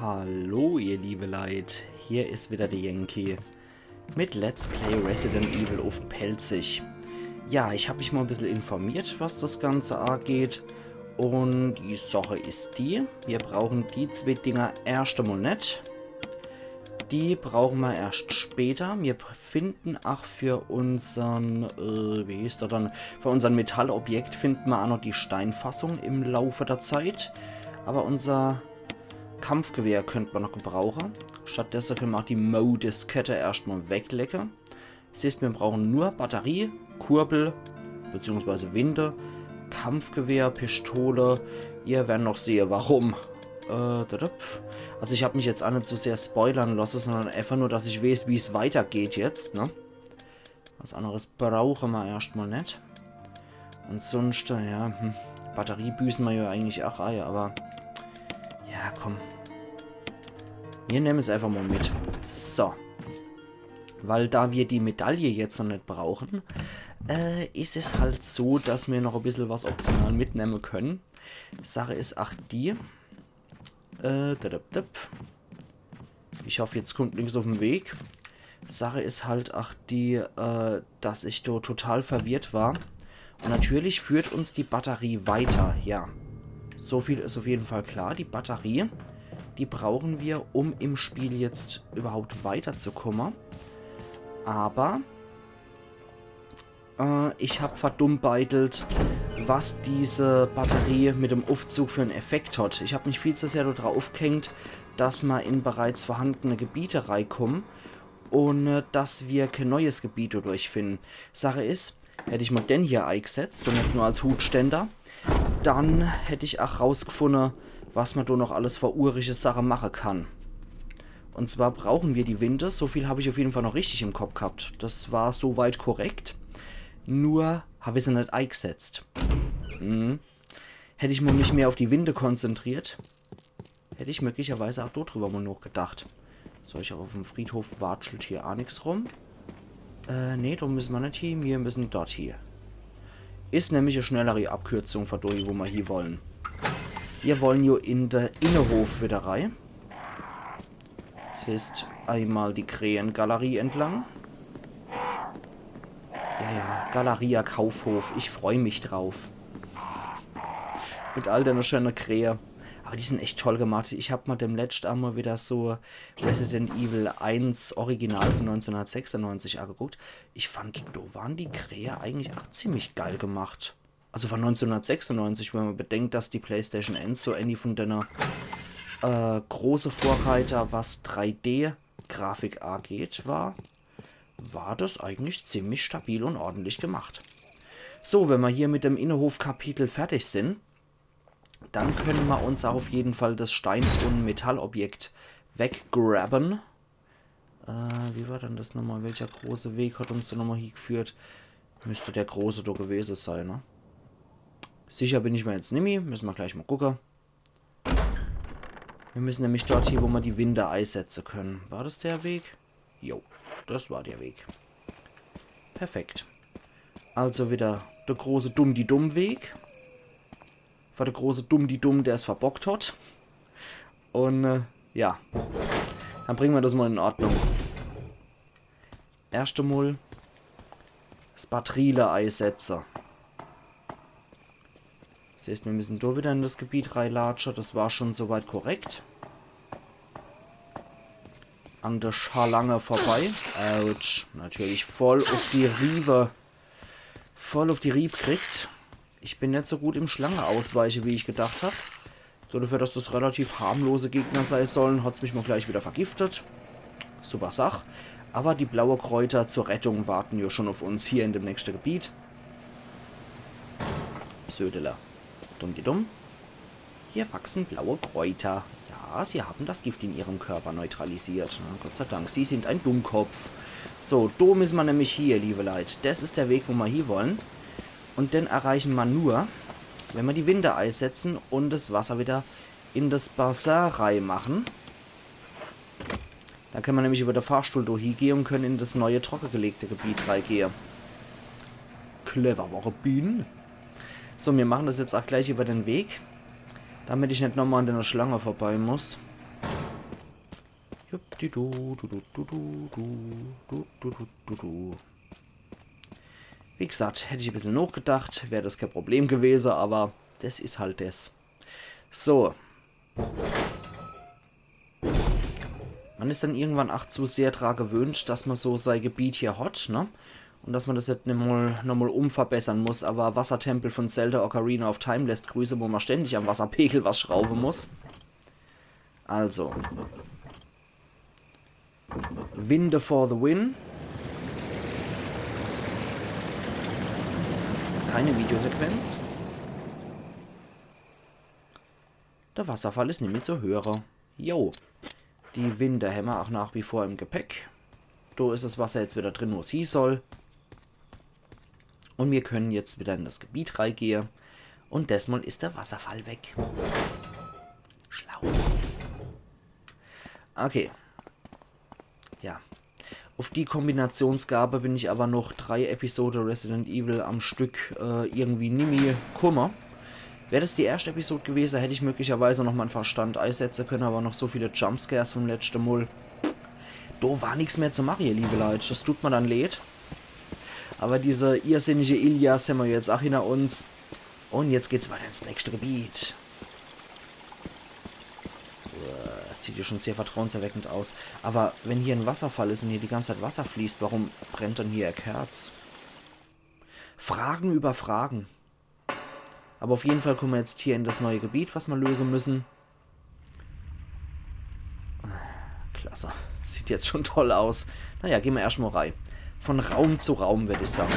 Hallo ihr liebe Leid, hier ist wieder der Yankee mit Let's Play Resident Evil auf Pelzig. Ja, ich habe mich mal ein bisschen informiert, was das Ganze angeht. Und die Sache ist die, wir brauchen die zwei Dinger erst einmal nicht. Die brauchen wir erst später. Wir finden auch für unseren, wie hieß der dann, für unseren Metallobjekt finden wir auch noch die Steinfassung im Laufe der Zeit. Aber unser Kampfgewehr könnte man noch gebrauchen. Stattdessen können wir auch die Mo-Diskette erstmal weglecken. Siehst, wir brauchen nur Batterie, Kurbel, beziehungsweise Winde, Kampfgewehr, Pistole. Ihr werdet noch sehen, warum. Also ich habe mich jetzt auch nicht so sehr spoilern lassen, sondern einfach nur, dass ich weiß, wie es weitergeht jetzt, ne? Was anderes brauchen wir erstmal nicht. Und sonst, ja, Batterie büßen wir ja eigentlich auch, aber... Ja, komm. Wir nehmen es einfach mal mit. So. Weil da wir die Medaille jetzt noch nicht brauchen, ist es halt so, dass wir noch ein bisschen was optional mitnehmen können. Sache ist auch die. Ich hoffe, jetzt kommt nichts auf den Weg. Sache ist halt auch die, dass ich da total verwirrt war. Und natürlich führt uns die Batterie weiter, ja. So viel ist auf jeden Fall klar. Die Batterie, die brauchen wir, um im Spiel jetzt überhaupt weiterzukommen. Aber ich habe verdummbeitelt, was diese Batterie mit dem Aufzug für einen Effekt hat. Ich habe mich viel zu sehr darauf gehängt, dass wir in bereits vorhandene Gebiete reinkommen und dass wir kein neues Gebiet durchfinden. Sache ist, hätte ich mal den hier eingesetzt und nicht nur als Hutständer, dann hätte ich auch rausgefunden, was man da noch alles für urische Sachen machen kann. Und zwar brauchen wir die Winde. So viel habe ich auf jeden Fall noch richtig im Kopf gehabt. Das war soweit korrekt. Nur habe ich sie nicht eingesetzt. Hätte ich mich mehr auf die Winde konzentriert, hätte ich möglicherweise auch darüber mal noch gedacht. So, ich habe auf dem Friedhof watschelt hier auch nichts rum. Nee, da müssen wir nicht hier. Wir müssen dort hier. Ist nämlich eine schnellere Abkürzung von dort, wo wir hier wollen. Wir wollen hier in der Innenhof wieder rein. Das heißt, einmal die Krähengalerie entlang. Ja, Galeria Kaufhof. Ich freue mich drauf. Mit all den schönen Krähe. Aber die sind echt toll gemacht. Ich habe mal dem letzten einmal wieder so Resident Evil 1 Original von 1996 angeguckt. Ich fand, da waren die Krähe eigentlich auch ziemlich geil gemacht. Also von 1996, wenn man bedenkt, dass die PlayStation 1 so ähnlich von deiner große Vorreiter, was 3D-Grafik angeht, war das eigentlich ziemlich stabil und ordentlich gemacht. So, wenn wir hier mit dem Innenhof-Kapitel fertig sind, dann können wir uns auf jeden Fall das Stein- und Metallobjekt weggraben. Wie war denn das nochmal? Welcher große Weg hat uns da nochmal hier geführt? Müsste der große da gewesen sein, ne? Sicher bin ich mir jetzt nicht mehr. Müssen wir gleich mal gucken. Wir müssen nämlich dort hier, wo wir die Winde einsetzen können. War das der Weg? Jo, das war der Weg. Perfekt. Also wieder der große Dumm-die-Dumm-Weg. War der große Dumm-die-Dumm, der es verbockt hat. Und, ja. Dann bringen wir das mal in Ordnung. Erste Mal das Batteriele einsetzen. Das heißt, wir müssen da wieder in das Gebiet reinlatschen. Das war schon soweit korrekt. An der Schalange vorbei. Autsch. Natürlich voll auf die Riebe. Voll auf die Rieb kriegt. Ich bin nicht so gut im Schlange ausweichen, wie ich gedacht habe. So dafür, dass das relativ harmlose Gegner sein sollen, hat es mich mal gleich wieder vergiftet. Super Sach. Aber die blaue Kräuter zur Rettung warten ja schon auf uns hier in dem nächsten Gebiet. Södeler. Dumm. Hier wachsen blaue Kräuter. Ja, sie haben das Gift in ihrem Körper neutralisiert. Na, Gott sei Dank, sie sind ein Dummkopf. So, da müssen wir nämlich hier, liebe Leute. Das ist der Weg, wo wir hier wollen. Und den erreichen wir nur, wenn wir die Winde einsetzen und das Wasser wieder in das Bassin reinmachen. Dann können wir nämlich über den Fahrstuhl durchgehen und können in das neue trockengelegte Gebiet reingehen. Clever, wahre Bienen. So, wir machen das jetzt auch gleich über den Weg, damit ich nicht nochmal an der Schlange vorbei muss. Wie gesagt, hätte ich ein bisschen nachgedacht, wäre das kein Problem gewesen, aber das ist halt das. So. Man ist dann irgendwann auch zu sehr daran gewöhnt, dass man so sein Gebiet hier hat, ne? Und dass man das jetzt nochmal umverbessern muss. Aber Wassertempel von Zelda Ocarina of Time lässt Grüße, wo man ständig am Wasserpegel was schrauben muss. Also. Winde for the win. Keine Videosequenz. Der Wasserfall ist nämlich zu hören. Jo. Die Windehämmer auch nach wie vor im Gepäck. Da ist das Wasser jetzt wieder drin, wo es hin soll. Und wir können jetzt wieder in das Gebiet reingehen. Und diesmal ist der Wasserfall weg. Schlau. Okay. Ja. Auf die Kombinationsgabe bin ich aber noch 3 Episoden Resident Evil am Stück irgendwie nimmer kummer. Wäre das die erste Episode gewesen, hätte ich möglicherweise noch meinen Verstand einsetzen können, aber noch so viele Jumpscares vom letzten Mal. Da war nichts mehr zu machen, ihr liebe Leute. Das tut mir dann leid. Aber diese irrsinnige Ilias haben wir jetzt auch hinter uns. Und jetzt geht's weiter ins nächste Gebiet. Das sieht ja schon sehr vertrauenserweckend aus. Aber wenn hier ein Wasserfall ist und hier die ganze Zeit Wasser fließt, warum brennt dann hier ein Kerz? Fragen über Fragen. Aber auf jeden Fall kommen wir jetzt hier in das neue Gebiet, was wir lösen müssen. Klasse. Sieht jetzt schon toll aus. Naja, gehen wir erstmal rein. Von Raum zu Raum, würde ich sagen.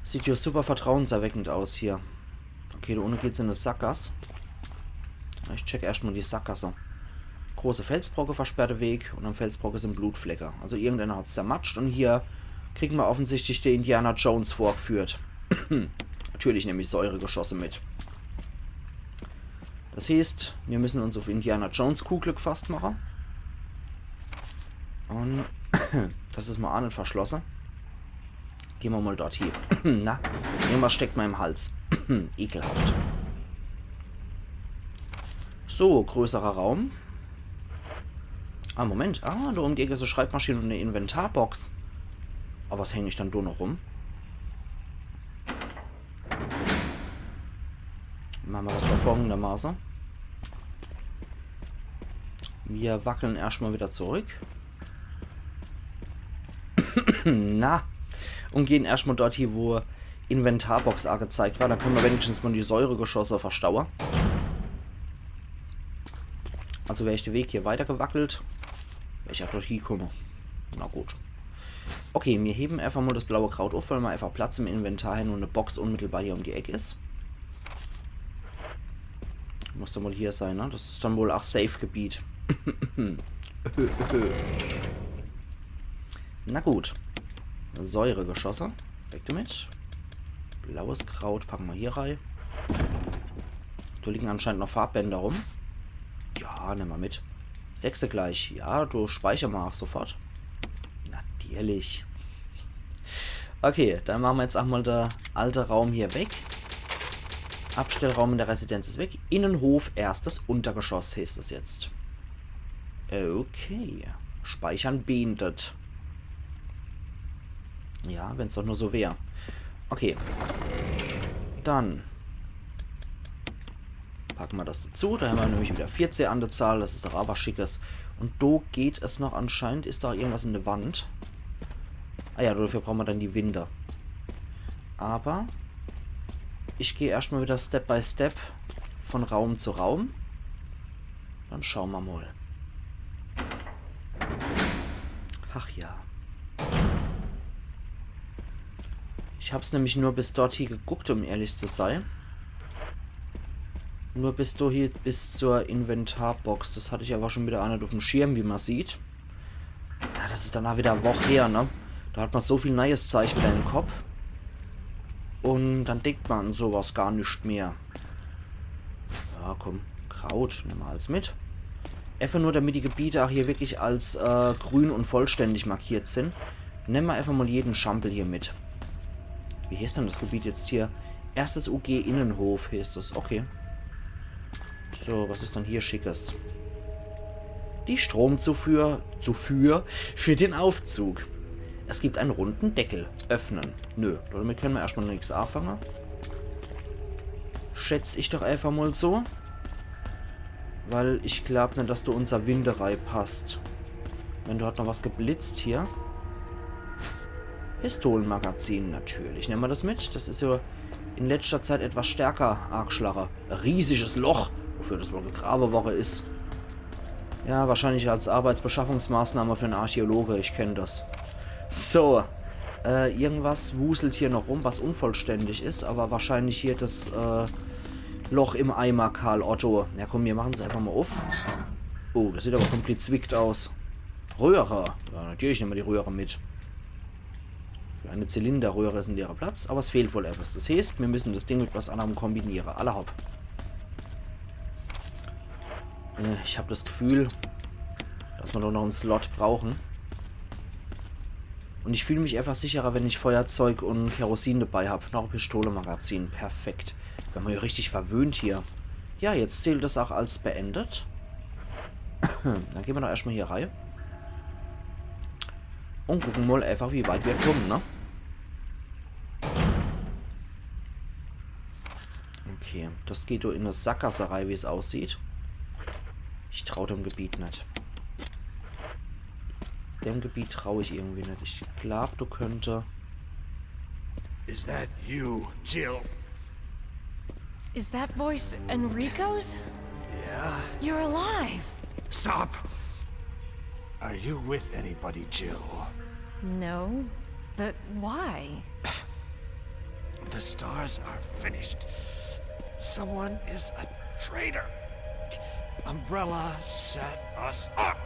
Sieht ja super vertrauenserweckend aus hier. Okay, da unten geht's in das Sackgasse. Ich check erstmal die Sackgasse. Große Felsbrocken, versperrte Weg und am Felsbrocken sind Blutflecke. Also irgendeiner hat es zermatscht und hier kriegen wir offensichtlich den Indiana Jones vorgeführt. Natürlich nehme ich Säuregeschosse mit. Das heißt, wir müssen uns auf Indiana Jones Kugel gefasst machen. Und das ist mal an und verschlossen. Gehen wir mal dort hier. Na, irgendwas steckt mal im Hals. Ekelhaft. So, größerer Raum. Ah, Moment. Ah, da um die Ecke ist eine Schreibmaschine und eine Inventarbox. Aber was hänge ich dann da noch rum? Machen wir das da folgendermaßen. Wir wackeln erstmal wieder zurück. Na. Und gehen erstmal dort hier, wo Inventarbox angezeigt war. Da können wir wenigstens mal die Säuregeschosse verstauen. Also wäre ich den Weg hier weiter gewackelt. Wäre ich auch dort hinkomme. Na gut. Okay, wir heben einfach mal das blaue Kraut auf, weil wir einfach Platz im Inventar hin und eine Box unmittelbar hier um die Ecke ist. Muss dann wohl hier sein, ne? Das ist dann wohl auch Safe-Gebiet. Na gut. Säuregeschosse. Weg damit. Blaues Kraut packen wir hier rein. Da liegen anscheinend noch Farbbänder rum. Ja, nehmen wir mit. 6 gleich. Ja, du speichern wir auch sofort. Natürlich. Okay, dann machen wir jetzt auch mal der alte Raum hier weg. Abstellraum in der Residenz ist weg. Innenhof, erstes Untergeschoss heißt es jetzt. Okay. Speichern beendet. Ja, wenn es doch nur so wäre. Okay. Dann packen wir das dazu. Da haben wir nämlich wieder 14 an der Zahl. Das ist doch aber schickes. Und da geht es noch anscheinend. Ist da irgendwas in der Wand? Ah ja, dafür brauchen wir dann die Winde. Aber ich gehe erstmal wieder Step by Step von Raum zu Raum. Dann schauen wir mal. Ach ja. Ich habe es nämlich nur bis dort hier geguckt, um ehrlich zu sein. Nur bis zur Inventarbox. Das hatte ich aber schon wieder nicht auf dem Schirm, wie man sieht. Ja, das ist danach wieder eine Woche her, ne? Da hat man so viel neues Zeug wieder im Kopf. Und dann denkt man an sowas gar nicht mehr. Ja, komm. Kraut, nehmen wir alles mit. Einfach nur, damit die Gebiete auch hier wirklich als grün und vollständig markiert sind. Nehmen wir einfach mal jeden Schampel hier mit. Wie heißt denn das Gebiet jetzt hier? Erstes UG Innenhof hieß es. Okay. So, was ist dann hier Schickes? Die Stromzufuhr für den Aufzug. Es gibt einen runden Deckel. Öffnen. Nö, damit können wir erstmal nichts anfangen. Schätze ich doch einfach mal so. Weil ich glaube nicht, dass du unser Winderei passt. Wenn du halt noch was geblitzt hier. Pistolenmagazin, natürlich. Nehmen wir das mit. Das ist ja in letzter Zeit etwas stärker, Argschlager. Ein riesiges Loch, wofür das wohl Gegrabewoche ist. Ja, wahrscheinlich als Arbeitsbeschaffungsmaßnahme für einen Archäologe. Ich kenne das. So. Irgendwas wuselt hier noch rum, was unvollständig ist. Aber wahrscheinlich hier das Loch im Eimer, Karl Otto. Ja komm, wir machen es einfach mal auf. Oh, das sieht aber komplett zwickt aus. Röhre. Ja, natürlich nehmen wir die Röhre mit. Für eine Zylinderröhre ist ein leerer Platz, aber es fehlt wohl etwas. Das heißt, wir müssen das Ding mit was anderem kombinieren. Aller hopp. Ich habe das Gefühl, dass wir doch noch einen Slot brauchen. Und ich fühle mich einfach sicherer, wenn ich Feuerzeug und Kerosin dabei habe. Noch ein Pistolemagazin. Perfekt. Wir haben ja richtig verwöhnt hier. Ja, jetzt zählt das auch als beendet. Dann gehen wir doch erstmal hier rein. Und gucken mal einfach, wie weit wir kommen, ne? Okay, das geht doch in eine Sackgasserei, wie es aussieht. Ich traue dem Gebiet nicht. Dem Gebiet traue ich irgendwie nicht. Ich glaube, du könntest... Is that you, Jill? Is that voice Enrico's? Yeah? You're alive! Stop! Are you with anybody, Jill? No, but why? The stars are finished. Someone is a traitor. Umbrella set us up.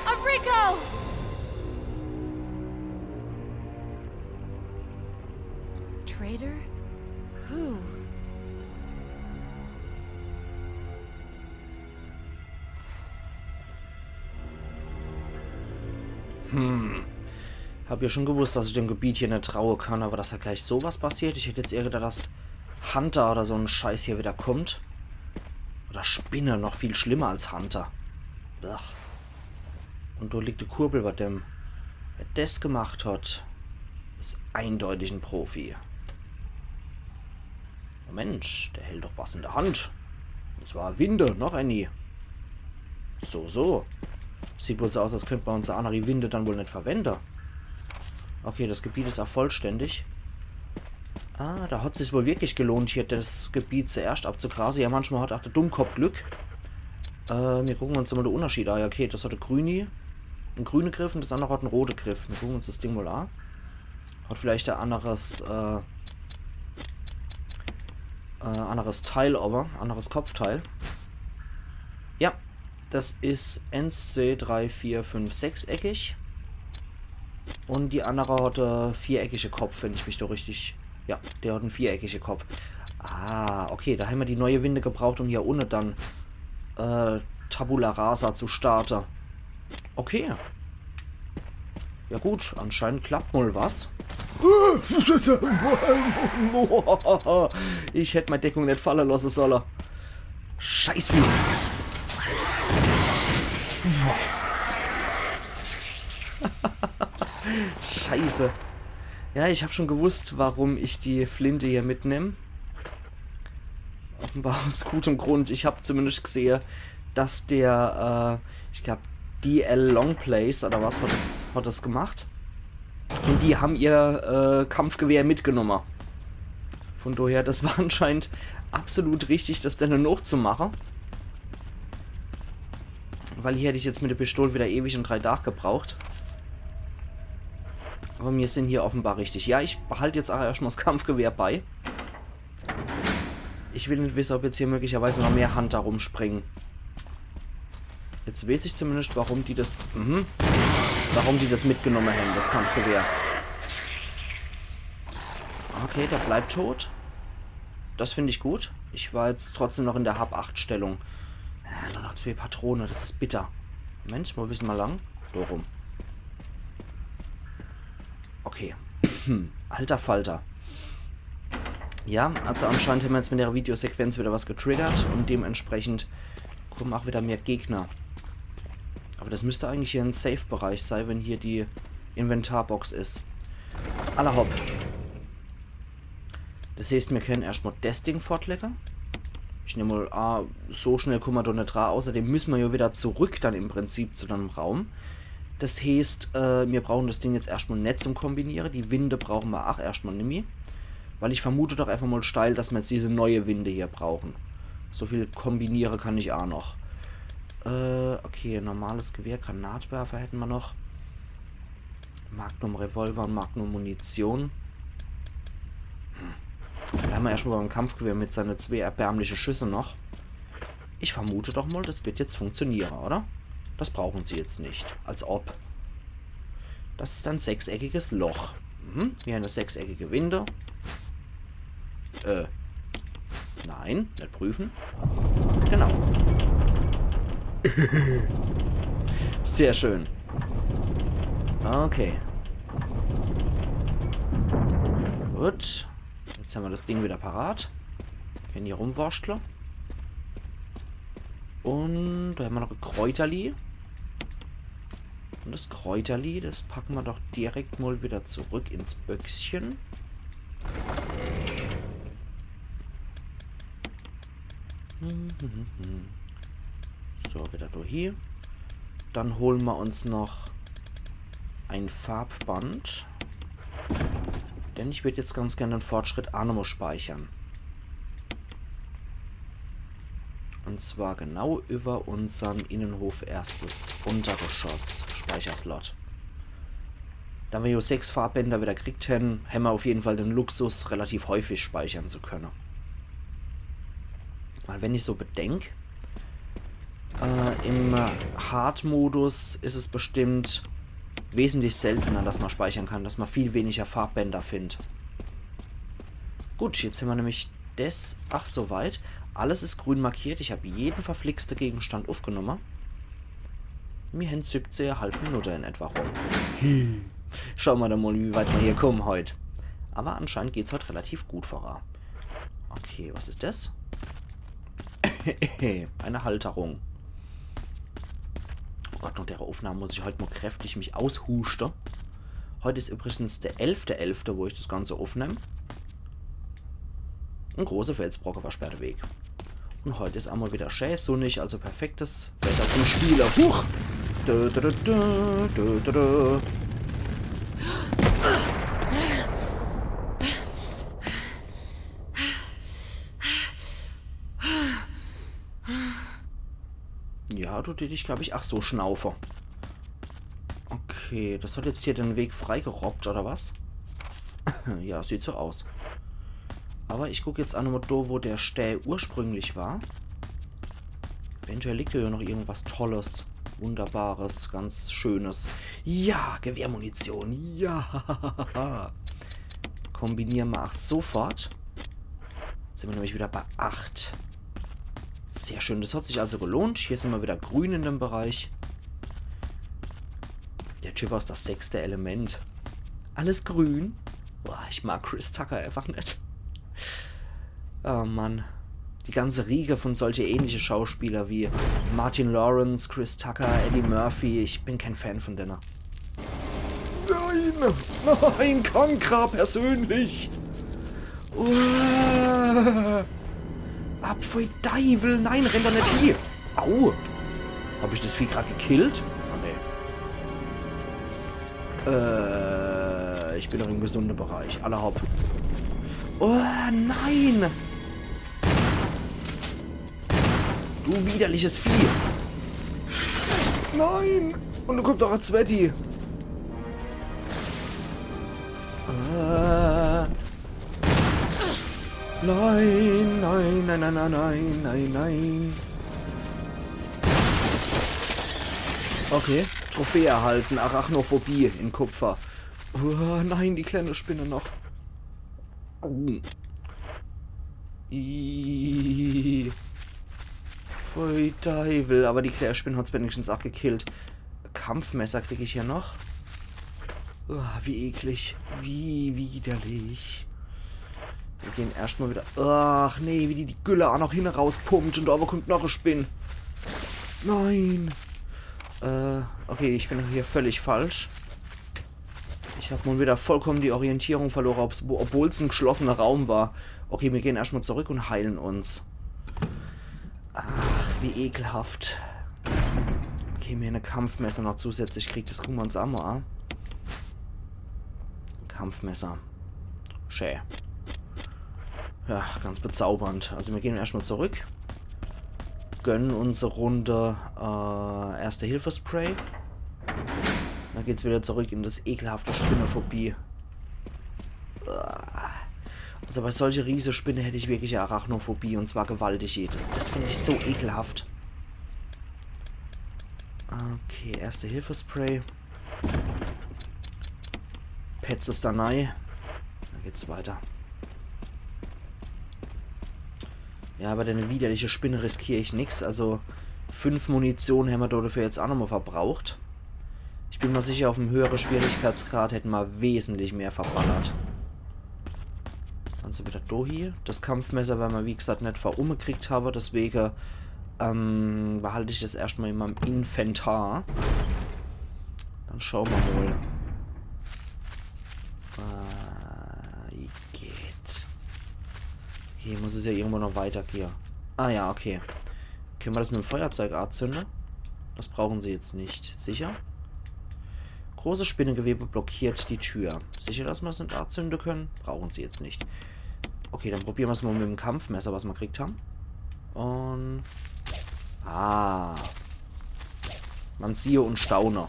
Enrico! Traitor? Who? Hab ja schon gewusst, dass ich dem Gebiet hier nicht trauen kann, aber dass da gleich sowas passiert. Ich hätte jetzt eher gedacht, dass Hunter oder so ein Scheiß hier wieder kommt. Oder Spinne, noch viel schlimmer als Hunter. Ach. Und da liegt die Kurbel bei dem. Wer das gemacht hat, ist eindeutig ein Profi. Oh Mensch, der hält doch was in der Hand. Und zwar Winde, noch eine. So. Sieht wohl so aus, als könnte man unsere andere Winde dann wohl nicht verwenden. Okay, das Gebiet ist auch vollständig. Ah, da hat es sich wohl wirklich gelohnt, hier das Gebiet zuerst abzugrasen. Ja, manchmal hat auch der Dummkopf Glück. Wir gucken uns mal den Unterschied an. Ja, okay, das hat ein grüne Griff und das andere hat einen roten Griff. Wir gucken uns das Ding mal an. Hat vielleicht ein anderes Teil, aber anderes Kopfteil. Ja, das ist 1, 2, 3, 4, 5, 6-eckig. Und die andere hat einen viereckige Kopf, wenn ich mich da richtig... Ja, der hat einen viereckigen Kopf. Ah, okay, da haben wir die neue Winde gebraucht, um hier ohne dann Tabula Rasa zu starten. Okay. Ja gut, anscheinend klappt mal was. Ich hätte meine Deckung nicht fallen lassen sollen. Scheiße. Scheiße. Ja, ich habe schon gewusst, warum ich die Flinte hier mitnehme. Offenbar aus gutem Grund. Ich habe zumindest gesehen, dass der, ich glaube, DL Longplays oder was hat das gemacht. Und die haben ihr Kampfgewehr mitgenommen. Von daher, das war anscheinend absolut richtig, das dann noch zu machen. Weil hier hätte ich jetzt mit der Pistole wieder ewig und 3 Tage gebraucht. Aber wir sind hier offenbar richtig. Ja, ich behalte jetzt auch erstmal das Kampfgewehr bei. Ich will nicht wissen, ob jetzt hier möglicherweise noch mehr Hunter rumspringen. Jetzt weiß ich zumindest, warum die das... warum die das mitgenommen haben, das Kampfgewehr. Okay, der bleibt tot. Das finde ich gut. Ich war jetzt trotzdem noch in der Hab-8-Stellung. Ja, nur noch 2 Patronen, das ist bitter. Moment, mal ein bisschen mal lang. So rum. Okay. Okay. Alter Falter. Ja, also anscheinend haben wir jetzt mit der Videosequenz wieder was getriggert und dementsprechend kommen auch wieder mehr Gegner. Aber das müsste eigentlich hier ein Safe-Bereich sein, wenn hier die Inventarbox ist. Aller hopp. Das heißt, wir können erstmal das Ding fortlegen. Ich nehme mal, so schnell kommen wir doch nicht raus. Außerdem müssen wir ja wieder zurück dann im Prinzip zu einem Raum. Das heißt, wir brauchen das Ding jetzt erstmal nicht zum Kombinieren. Die Winde brauchen wir auch erstmal nicht mehr. Weil ich vermute doch einfach mal steil, dass wir jetzt diese neue Winde hier brauchen. So viel kombinieren kann ich auch noch. Okay, normales Gewehr, Granatwerfer hätten wir noch. Magnum Revolver und Magnum Munition. Da haben wir erstmal beim Kampfgewehr mit seinen 2 erbärmlichen Schüsse noch. Ich vermute doch mal, das wird jetzt funktionieren, oder? Das brauchen sie jetzt nicht. Als ob. Das ist ein 6-eckiges Loch. Wie eine 6-eckige Winde. Nein, nicht prüfen. Genau. Sehr schön. Okay. Gut. Jetzt haben wir das Ding wieder parat. Können hier rumwurschteln. Und da haben wir noch ein Kräuterli. Und das Kräuterli, das packen wir doch direkt mal wieder zurück ins Böckschen. So, wieder hier. Dann holen wir uns noch ein Farbband. Denn ich würde jetzt ganz gerne den Fortschritt Animo speichern. Und zwar genau über unseren Innenhof erstes Untergeschoss Speicherslot. Da wir hier 6 Farbbänder wieder gekriegt haben, haben wir auf jeden Fall den Luxus, relativ häufig speichern zu können. Weil wenn ich so bedenke, im Hard-Modus ist es bestimmt wesentlich seltener, dass man speichern kann, dass man viel weniger Farbbänder findet. Gut, jetzt haben wir nämlich das... Ach, soweit. Alles ist grün markiert. Ich habe jeden verflixten Gegenstand aufgenommen. Wir haben 17,5 Minuten in etwa rum. Schauen wir dann mal, wie weit wir hier kommen heute. Aber anscheinend geht es heute relativ gut voran. Okay, was ist das? Eine Halterung. Oh Gott, nach der Aufnahme muss ich heute mal kräftig mich aushusten. Heute ist übrigens der 11.11., wo ich das Ganze aufnehme. Ein großer Felsbrocken versperrte Weg. Und heute ist einmal wieder schön sonnig, also perfektes Wetter zum Spieler. Huch! Ja, du dich, glaube ich, ach so, Schnaufer. Okay, das hat jetzt hier den Weg freigerobbt, oder was? Ja, sieht so aus. Aber ich gucke jetzt an, wo der Stäh ursprünglich war. Eventuell liegt hier noch irgendwas Tolles, Wunderbares, ganz Schönes. Ja, Gewehrmunition. Ja. Kombinieren wir auch sofort. Jetzt sind wir nämlich wieder bei 8. Sehr schön, das hat sich also gelohnt. Hier sind wir wieder grün in dem Bereich. Der Typ aus das 6. Element. Alles grün. Boah, ich mag Chris Tucker einfach nicht. Oh Mann. Die ganze Riege von solche ähnliche Schauspieler wie Martin Lawrence, Chris Tucker, Eddie Murphy. Ich bin kein Fan von denen. Nein! Nein, Contra persönlich! Abpfui Teufel! Nein, renn doch nicht hier! Au! Hab ich das Vieh gerade gekillt? Oh, nee. Ich bin doch im gesunden Bereich. Aller hopp. Oh, nein! Du widerliches Vieh! Nein! Und da kommt doch ein Zwetti! Nein, nein, nein, nein, nein, nein, nein, nein. Okay, Trophäe erhalten, Arachnophobie in Kupfer. Oh, nein, die kleine Spinne noch. Pfui Teufel, aber die Klärspinne hat es wenigstens abgekillt. Kampfmesser kriege ich hier noch. Wie eklig. Wie widerlich. Wir gehen erstmal wieder... Ach nee, wie die Gülle auch noch hin rauspumpt und da kommt noch ein Spinn. Nein. Okay, ich bin hier völlig falsch. Ich habe nun wieder vollkommen die Orientierung verloren, obwohl es ein geschlossener Raum war. Okay, wir gehen erstmal zurück und heilen uns. Ach, wie ekelhaft. Okay, mir eine Kampfmesser noch zusätzlich kriegt. Das gucken wir uns an, mal. Kampfmesser. Schä. Ja, ganz bezaubernd. Also wir gehen erstmal zurück. Gönnen unsere Runde Erste-Hilfe-Spray. Dann geht's wieder zurück in das ekelhafte Spinnephobie. Also bei solche riesen Spinne hätte ich wirklich Arachnophobie und zwar gewaltig. Das finde ich so ekelhaft. Okay, Erste-Hilfe-Spray. Pets ist da rein. Dann geht's weiter. Ja, aber eine widerliche Spinne riskiere ich nichts. Also 5 Munition haben wir dafür jetzt auch nochmal verbraucht. Ich bin mir sicher, auf einem höheren Schwierigkeitsgrad hätten wir wesentlich mehr verballert. Also wieder da hier. Das Kampfmesser, weil wir wie gesagt nicht verumgekriegt haben. Deswegen behalte ich das erstmal in meinem Inventar. Dann schauen wir mal. Geht. Okay, muss es ja irgendwo noch weitergehen. Ah ja, okay. Können wir das mit dem Feuerzeug anzünden? Das brauchen sie jetzt nicht. Sicher? Großes Spinnengewebe blockiert die Tür. Sicher, dass wir es nicht anzünden können? Brauchen sie jetzt nicht. Okay, dann probieren wir es mal mit dem Kampfmesser, was wir gekriegt haben. Und... Ah. Man siehe und staune.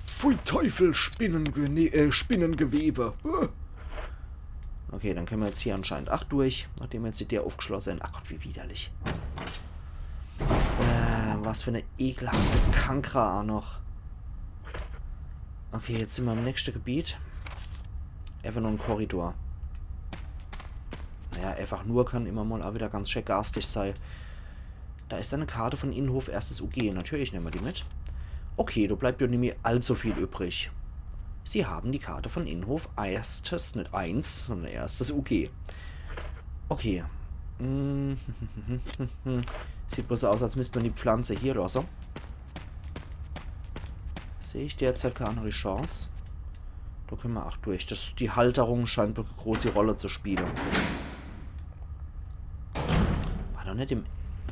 Pfui Teufel, Spinnengewebe. Okay, dann können wir jetzt hier anscheinend 8 durch, nachdem jetzt die Tür aufgeschlossen sind. Ach Gott, wie widerlich. Was für eine ekelhafte Kankra auch noch. Okay, jetzt sind wir im nächsten Gebiet. Einfach nur ein Korridor. Naja, einfach nur kann immer mal auch wieder ganz schön garstig sein. Da ist eine Karte von Innenhof erstes UG. Natürlich nehmen wir die mit. Okay, da bleibt ja nicht mehr allzu viel übrig. Sie haben die Karte von Innenhof erstes, nicht 1, sondern erstes UG. Okay. Sieht bloß aus, als müsste man die Pflanze hier lassen. Sehe ich derzeit keine andere Chance. Da können wir auch durch. Die Halterung scheint eine große Rolle zu spielen. War doch nicht im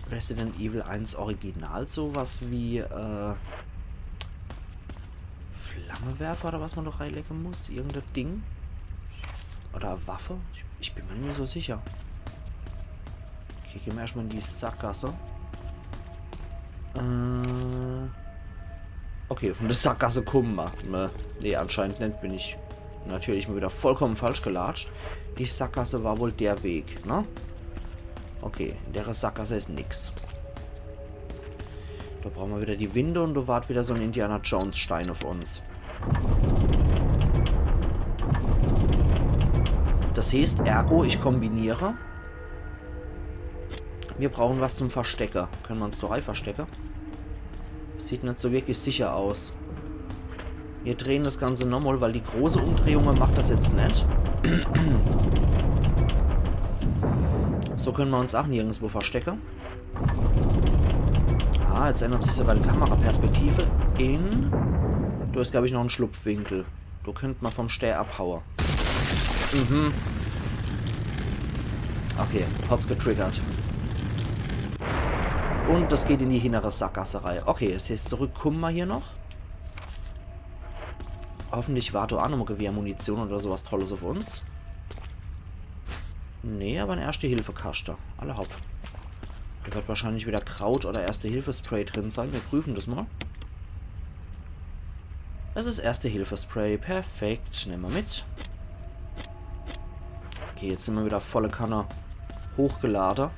Resident Evil 1 Original sowas wie Flammewerfer oder was man noch reinlegen muss? Irgendein Ding? Oder Waffe? Ich bin mir nicht so sicher. Okay, gehen wir erstmal in die Sackgasse. Okay, von der Sackgasse kommen wir. Nee, anscheinend nicht. Bin ich natürlich mal wieder vollkommen falsch gelatscht. Die Sackgasse war wohl der Weg, ne? Okay, in der Sackgasse ist nichts. Da brauchen wir wieder die Winde und da wartet wieder so ein Indiana Jones Stein auf uns. Das heißt, ergo, ich kombiniere. Wir brauchen was zum Verstecken. Können wir uns doch verstecken? Sieht nicht so wirklich sicher aus. Wir drehen das Ganze nochmal, weil die große Umdrehung macht das jetzt nicht. So können wir uns auch nirgendwo verstecken. Ah, jetzt ändert sich sogar die Kameraperspektive in... Da ist, glaube ich, noch ein Schlupfwinkel. Da könnte man vom Stär abhauen. Mhm. Okay, hat's getriggert. Und das geht in die hintere Sackgasserei. Okay, es heißt, zurückkommen wir hier noch. Hoffentlich war da auch noch Gewehrmunition oder sowas Tolles auf uns. Nee, aber ein Erste-Hilfe-Kasten. Alle hopp. Da wird wahrscheinlich wieder Kraut oder Erste-Hilfe-Spray drin sein. Wir prüfen das mal. Es ist Erste-Hilfe-Spray. Perfekt. Nehmen wir mit. Okay, jetzt sind wir wieder volle Kanne hochgeladen.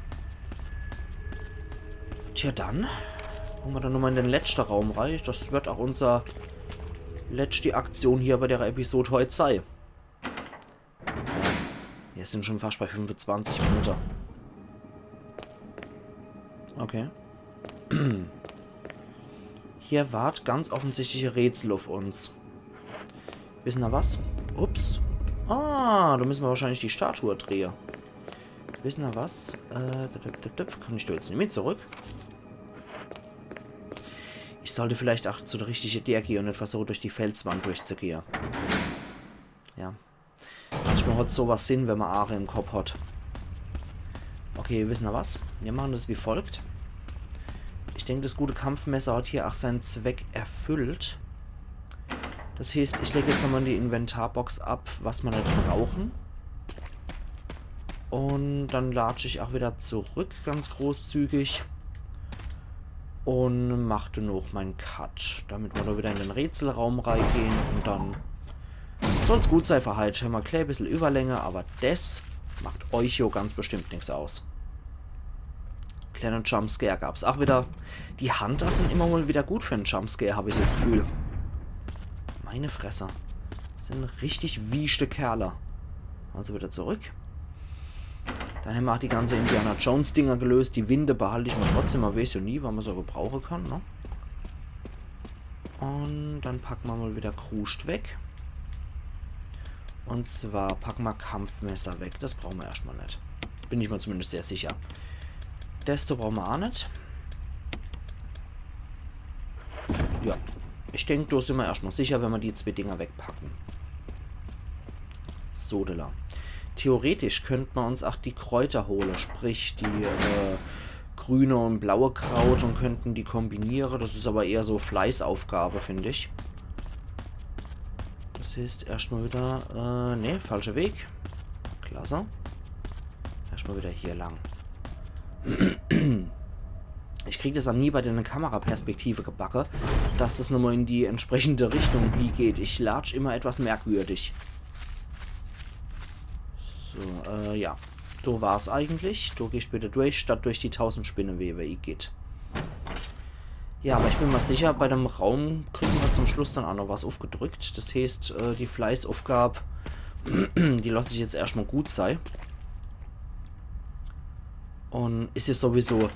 Tja, dann holen wir dann nochmal in den letzten Raum rein. Das wird auch unser letzte Aktion hier bei der Episode heute sein. Wir sind schon fast bei 25 Minuten. Okay. Hier wart ganz offensichtliche Rätsel auf uns. Wissen wir was? Ups. Ah, da müssen wir wahrscheinlich die Statue drehen. Wissen wir was? Kann ich da jetzt nicht mit zurück? Ich sollte vielleicht auch zu der richtigen Idee gehen und nicht versuchen, durch die Felswand durchzugehen. Ja. Manchmal hat sowas Sinn, wenn man Aare im Kopf hat. Okay, wissen wir was? Wir machen das wie folgt. Ich denke, das gute Kampfmesser hat hier auch seinen Zweck erfüllt. Das heißt, ich lege jetzt nochmal in die Inventarbox ab, was wir nicht brauchen. Und dann latsche ich auch wieder zurück, ganz großzügig. Und machte noch meinen Cut, damit wir da wieder in den Rätselraum reingehen. Und dann soll es gut sein für heute. Schon mal klar, ein bisschen Überlänge, aber das macht euch hier ganz bestimmt nichts aus. Kleiner Jumpscare gab es auch wieder. Die Hunter sind immer mal wieder gut für einen Jumpscare, habe ich das Gefühl. Meine Fresse. Das sind richtig wiechte Kerle. Also wieder zurück. Dann haben wir auch die ganze Indiana Jones Dinger gelöst. Die Winde behalte ich mir trotzdem, mal weiß ja nie, wann man so gebrauchen kann, ne? Und dann packen wir mal wieder Kruscht weg. Und zwar packen wir Kampfmesser weg. Das brauchen wir erstmal nicht. Bin ich mir zumindest sehr sicher. Desto brauchen wir auch nicht. Ja. Ich denke, da sind wir erstmal sicher, wenn wir die zwei Dinger wegpacken. Sodela. Theoretisch könnte man uns auch die Kräuter holen, sprich die grüne und blaue Kraut und könnten die kombinieren. Das ist aber eher so Fleißaufgabe, finde ich. Das heißt erstmal wieder, ne, falscher Weg. Klasse. Erstmal wieder hier lang. Ich kriege das auch nie bei der Kameraperspektive gebacken, dass das nochmal in die entsprechende Richtung geht. Ich latsch immer etwas merkwürdig. So, ja. So war es eigentlich. Du gehst bitte durch, statt durch die 1000 Spinnenwebe. Geht. Ja, aber ich bin mir sicher, bei dem Raum kriegen wir zum Schluss dann auch noch was aufgedrückt. Das heißt, die Fleißaufgabe, die lasse ich jetzt erstmal gut sein. Und ist ja sowieso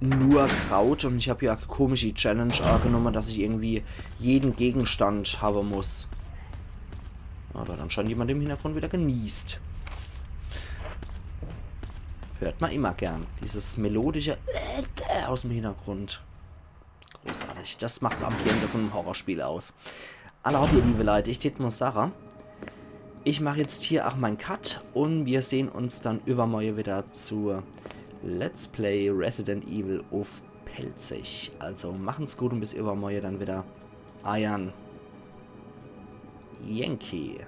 nur Kraut und ich habe ja komische Challenge genommen, dass ich irgendwie jeden Gegenstand haben muss. Aber dann scheint jemand im Hintergrund wieder genießt. Hört man immer gern. Dieses melodische aus dem Hintergrund. Großartig. Das macht das Ambiente von einem Horrorspiel aus. Erlaubt ihr, liebe Leute, ich tät nur Sarah. Ich mache jetzt hier auch meinen Cut und wir sehen uns dann übermorgen wieder zu Let's Play Resident Evil auf Pelzig. Also machen's gut und bis übermorgen dann wieder. Ian Yankee.